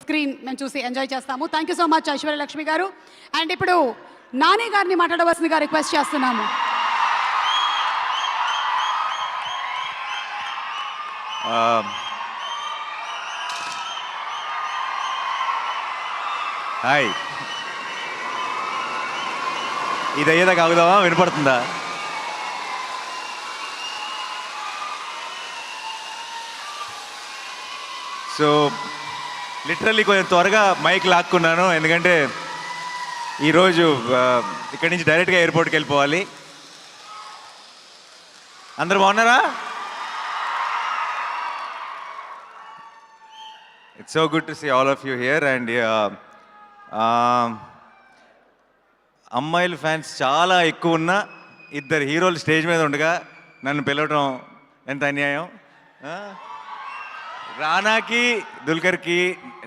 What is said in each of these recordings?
Screen మేము చూసి enjoy చేస్తాము. Thank you so much Aishwarya Lekshmi గారు. అండ్ ఇప్పుడు నాని గారిని మాట్లాడవలసిందిగా రిక్వెస్ట్ చేస్తున్నాము. హాయ్, ఇది అయ్యేదాకా ఆగుదామా? వినపడుతుందా? సో లిటరల్లీ కొంచెం త్వరగా మైక్ లాక్కున్నాను, ఎందుకంటే ఈరోజు ఇక్కడి నుంచి డైరెక్ట్గా ఎయిర్పోర్ట్కి వెళ్ళిపోవాలి. అందరు బాగున్నారా? It's so good to see all of you here. And అమ్మాయిల ఫ్యాన్స్ చాలా ఎక్కువ ఉన్న ఇద్దరు హీరోలు స్టేజ్ మీద ఉండగా నన్ను పిలవటం ఎంత అన్యాయం. రానాకి దుల్కర్కి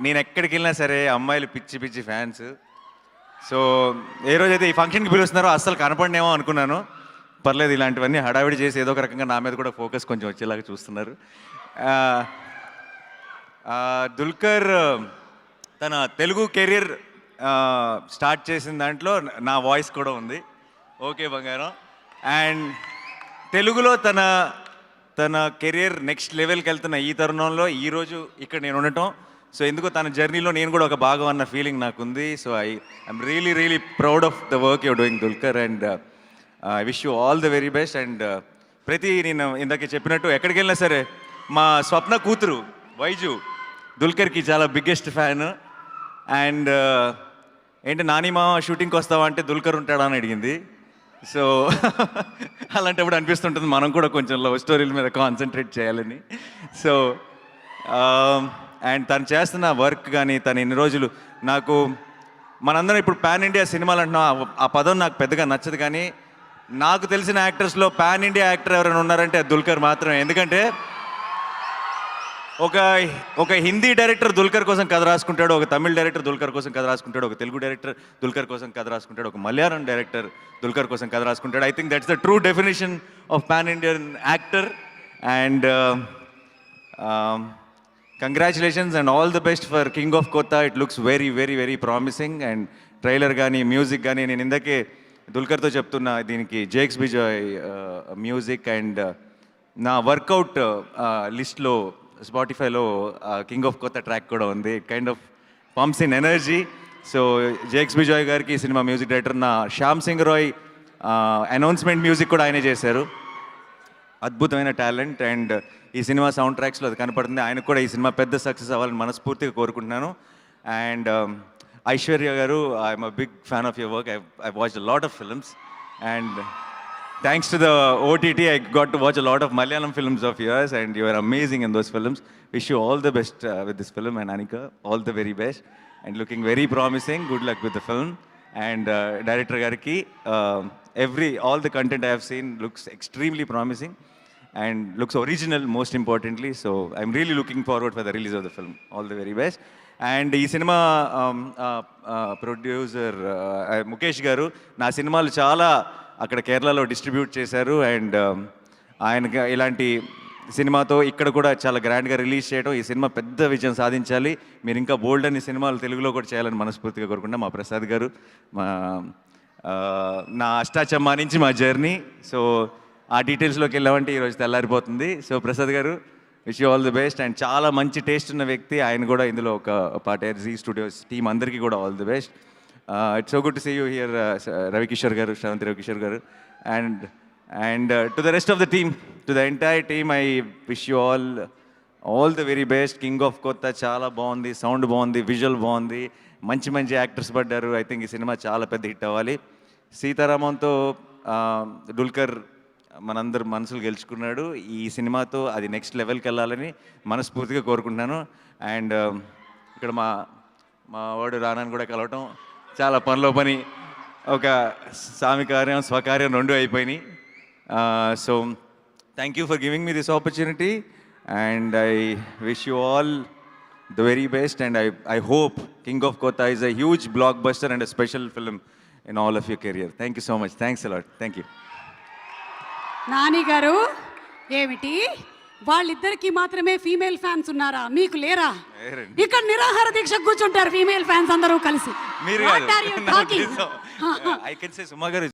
నేను ఎక్కడికి వెళ్ళినా సరే అమ్మాయిలు పిచ్చి పిచ్చి ఫ్యాన్స్. సో ఏ రోజైతే ఈ ఫంక్షన్కి పిలుస్తున్నారో అస్సలు కనపడినేమో అనుకున్నాను. పర్లేదు, ఇలాంటివన్నీ హడావిడి చేసి ఏదో ఒక రకంగా నా మీద కూడా ఫోకస్ కొంచెం వచ్చేలాగా చూస్తున్నారు. దుల్కర్ తన తెలుగు కెరీర్ స్టార్ట్ చేసిన దాంట్లో నా వాయిస్ కూడా ఉంది. ఓకే బంగారం. అండ్ తెలుగులో తన కెరీర్ నెక్స్ట్ లెవెల్కి వెళ్తున్న ఈ తరుణంలో ఈరోజు ఇక్కడ నేను ఉండటం, సో ఎందుకో తన జర్నీలో నేను కూడా ఒక భాగం అన్న ఫీలింగ్ నాకుంది. So I'm really proud of the work you're doing Dulquer. And I wish you all the very best. And నేను ఇందాక చెప్పినట్టు ఎక్కడికి వెళ్ళినా సరే మా స్వప్న కూతురు వైజు దుల్కర్కి చాలా బిగ్గెస్ట్ ఫ్యాన్. అండ్ ఏంటి నానిమా షూటింగ్కి వస్తావా అంటే దుల్కర్ ఉంటాడా అని అడిగింది. సో అలాంటప్పుడు అనిపిస్తుంటుంది మనం కూడా కొంచెం లవ్ స్టోరీల మీద కాన్సన్ట్రేట్ చేయాలని. సో అండ్ తను చేస్తున్న వర్క్ కానీ తను ఇన్ని రోజులు నాకు మనందరం ఇప్పుడు పాన్ ఇండియా సినిమాలు అంటున్నాం, ఆ పదం నాకు పెద్దగా నచ్చదు. కానీ నాకు తెలిసిన యాక్టర్స్లో పాన్ ఇండియా యాక్టర్ ఎవరైనా ఉన్నారంటే దుల్కర్ మాత్రమే. ఎందుకంటే ఒక హిందీ డైరెక్టర్ దుల్కర్ కోసం కథ రాసుకుంటాడు, ఒక తమిళ డైరెక్టర్ దుల్కర్ కోసం కథ రాసుకుంటాడు, ఒక తెలుగు డైరెక్టర్ దుల్కర్ కోసం కథ రాసుకుంటాడు, ఒక మలయాళం డైరెక్టర్ దుల్కర్ కోసం కథ రాసుకుంటాడు. I think that's the true definition of pan Indian actor. And congratulations and all the best for king of Kotha. It looks very promising. And trailer కానీ మ్యూజిక్ కానీ నేను ఇందాకే దుల్కర్తో చెప్తున్నా, దీనికి జేక్స్ బిజాయ్ మ్యూజిక్. అండ్ నా వర్కౌట్ లిస్ట్లో స్పాటిఫైలో కింగ్ ఆఫ్ కోతా ట్రాక్ కూడా ఉంది. It kind of pumps in energy. So Jakes Bejoy గారికి సినిమా మ్యూజిక్ డైరెక్టర్. నా శ్యామ్ సింగ్ రాయ్ అనౌన్స్మెంట్ మ్యూజిక్ కూడా ఆయనే చేశారు. అద్భుతమైన టాలెంట్. అండ్ ఈ సినిమా సౌండ్ ట్రాక్స్లో అది కనపడుతుంది. ఆయనకు కూడా ఈ సినిమా పెద్ద సక్సెస్ అవ్వాలని మనస్ఫూర్తిగా కోరుకుంటున్నాను. అండ్ ఐశ్వర్య గారు, I'm a big fan of your work. I watched a lot of films. And thanks to the OTT, I got to watch a lot of Malayalam films of yours, and you are amazing in those films. Wish you all the best with this film, and Anika, all the very best. And looking very promising. Good luck with the film. And director Gariki, all the content I have seen looks extremely promising and looks original, most importantly. So I'm really looking forward for the release of the film. All the very best. And ఈ cinema producer Mukesh గారు నా సినిమాలు చాలా అక్కడ కేరళలో distribute చేశారు. And ఆయనకి ఇలాంటి సినిమాతో ఇక్కడ కూడా చాలా గ్రాండ్గా రిలీజ్ చేయడం, ఈ సినిమా పెద్ద విజయం సాధించాలి. మీరు ఇంకా బోల్డ్ అన్ని సినిమాలు తెలుగులో కూడా చేయాలని మనస్ఫూర్తిగా కోరుకుంటా. మా ప్రసాద్ గారు, నా అష్టాచమ్మా నుంచి మా జర్నీ. సో ఆ డీటెయిల్స్లోకి వెళ్ళామంటే ఈరోజు తెల్లారిపోతుంది. సో ప్రసాద్ గారు, wish you all the best. And చాలా మంచి టేస్ట్ ఉన్న వ్యక్తి ఆయన కూడా ఇందులో ఒక పార్ట్. జీ స్టూడియోస్ టీం అందరికీ కూడా all the best. It's so good to see you here Ravikishore గారు, శ్రవంతి రవికిషోర్ గారు. And to the rest of the team, to the entire team, I wish you all the very best. King of Kotha చాలా బాగుంది, sound బాగుంది, visual బాగుంది, మంచి actors పడ్డారు. I think ఈ cinema చాలా పెద్ద హిట్ అవ్వాలి. సీతారామంతో డుల్కర్ మనందరు మనసులు గెలుచుకున్నాడు. ఈ సినిమాతో అది నెక్స్ట్ లెవెల్కి వెళ్ళాలని మనస్ఫూర్తిగా కోరుకుంటున్నాను. అండ్ ఇక్కడ మా వాడు రానాన్ని కూడా కలవటం, చాలా పనిలో పని, ఒక సామి కార్యం స్వకార్యం రెండు అయిపోయినాయి. So thank you for giving me this opportunity. And I wish you all the very best. And I hope King of Kotha is a huge blockbuster and a special film in all of your career. Thank you so much. Thanks a lot. Thank you. Nani గారు, ఏమిటి వాళ్ళిద్దరికి మాత్రమే female fans ఉన్నారా, మీకు లేరా? లేరండి. ఇక్కడ నిరాహార దీక్ష కూర్చుంటారు ఫీమేల్ ఫ్యాన్స్ అందరూ కలిసి. మీరు What are you talking? I can say Suma గారు